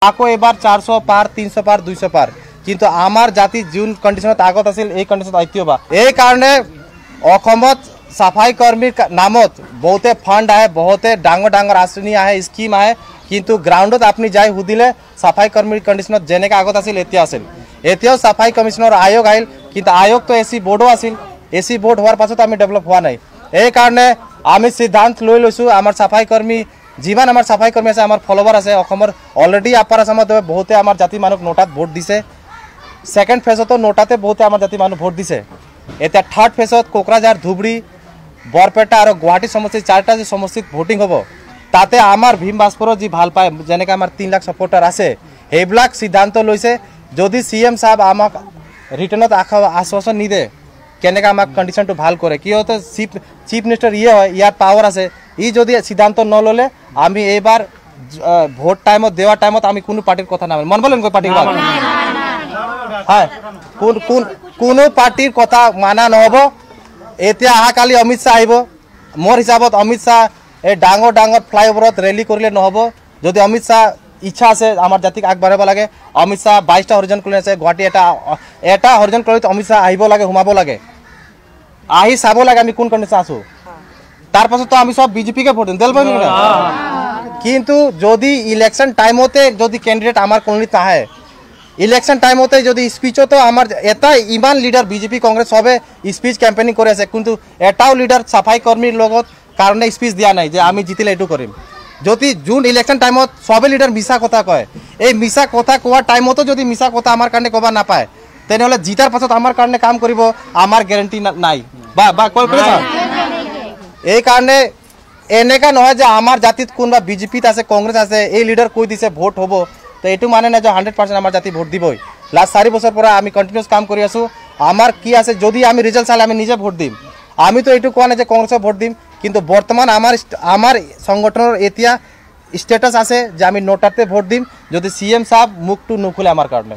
আকৌ এবাৰ 400 পার 300 পার 200 পার কিন্তু আমার জাতি যোন কন্ডিশনত আগত আছিল এই কন্ডিশনত আইতিবা এই কারণে অসমত সাফাই কর্মীর নামত বহুতে ফান্ড আহে বহুতে ডাঙর ডাঙর আঁচনি আহে স্কিম আহে কিন্তু গ্রাউন্ডত আপনি যাই হুদিলে সাফাই কর্মীর কন্ডিশনত যেনেকে আগত আছিল এতিয়া আছিল এতিয়াও সাফাই কমিশনৰ আয়োগ আহিল কিন্তু আয়োগ তো এসি বোর্ডও আছিল এসি বোর্ড হওয়ার পাছত আমি ডেভেলপ হওয়া নাই এই কারণে আমি সিদ্ধান্ত লৈ লৈছো আমার সাফাই কর্মী যিমান আমার সাফাই কর্মী আছে আমার ফলোৱাৰ আছে অসমৰ অলৰেডি আপাৰ আসামত বহুতে আমার জাতি মানুহ নোটাত ভোট দিছে সেকেন্ড ফেজতো নোটাতে বহুতে আমার জাতি মানুহ ভোট দিছে এটা থার্ড ফেজত কোকৰাঝাৰ ধুবুৰী বৰপেটা আৰু গুৱাহাটী সমষ্টি চাৰটা যে সমষ্টিত ভোটিং হব তাতে আমাৰ ভীম বাস্পৰ যি ভাল পায় যেনেকৈ আমার 3 লাখ সাপোর্টার আছে সেইবিলাক সিদ্ধান্ত লৈছে যদি সিএম সাহেব আমাক রিটার্নত আশ্বাসন নিদে কেনেকৈ আমাক কন্ডিশনটো ভাল কৰে কি হতে চিফ মিনিস্টার ইয়ে হয় ইয়ার পাওয়ার আছে ই যদি সিদ্ধান্ত নললে আমি এইবার ভোট টাইমত দেওয়ার টাইমত আমি কোনো পার্টির কথা না মন বলেন কই পার্টির কথা হ্যাঁ কোনো পার্টির কথা মানা নহব এতিয়া আহাকালি অমিত শাহ আহিব মোর হিসাবত অমিত শাহ এই ডাঙর ডাঙর ফ্লাইওভারত রেলি করলে নহব যদি অমিত শাহ ইচ্ছা আছে আমার জাতিক আগবাঢ়াব লাগে অমিত শাহ 22টা হরিজন কলেজ আছে গুৱাহাটী এটা হরিজন কলেজ অমিত শাহ আহিব লাগে হুমাব লাগে আহি চাব লাগে আমি কোন কন্ডিশন আছো তার পাছত তো আমি সব বিজেপিকে ভোট দিম দেল পাবি না কিন্তু যদি ইলেকশন টাইমতে যদি ক্যান্ডিডেট আমার কলনিত আহে ইলেকশন টাইমতে যদি স্পিচও তো আমার এটা ইমান লিডার বিজেপি কংগ্রেস সবে স্পিচ ক্যাম্পেনিং করে আছে কিন্তু এটাও লিডার সাফাই কর্মীর লগত কারণে স্পিচ দিয়া নাই যে আমি জিতিলে এটু করিম যদি জুন ইলেকশন টাইমত সবে লিডার মিছা কথা কয় এই মিছা কথা কোয়ার টাইমতো যদি মিছা কথা আমার কারণে কবা না পায় তেনেহলে জিতার পাছত আমার কারণে কাম করিব আমার গ্যারান্টি নাই বা কই করে এই কারণে এনেকা নহয় যে আমার জাতিত কোনবা বিজেপিত আছে কংগ্রেস আছে এই লিডার কই দিছে ভোট হব তো এটু মানে না যে 100% আমার জাতি ভোট দিবই লাস্ট 4 বছর পরে আমি কন্টিনিউস কাম কৰি আছো আমার কি আছে যদি আমি রিজাল্ট চাইলে আমি নিজে ভোট দিম আমি তো এটু কোয়া না যে কংগ্রেসে ভোট দিম কিন্তু বর্তমান আমার সংগঠনের এতিয়া স্ট্যাটাস আছে যে আমি নোটাতে ভোট দিম যদি সিএম সাহেব মুখ টু নুখুলে আমার কারণে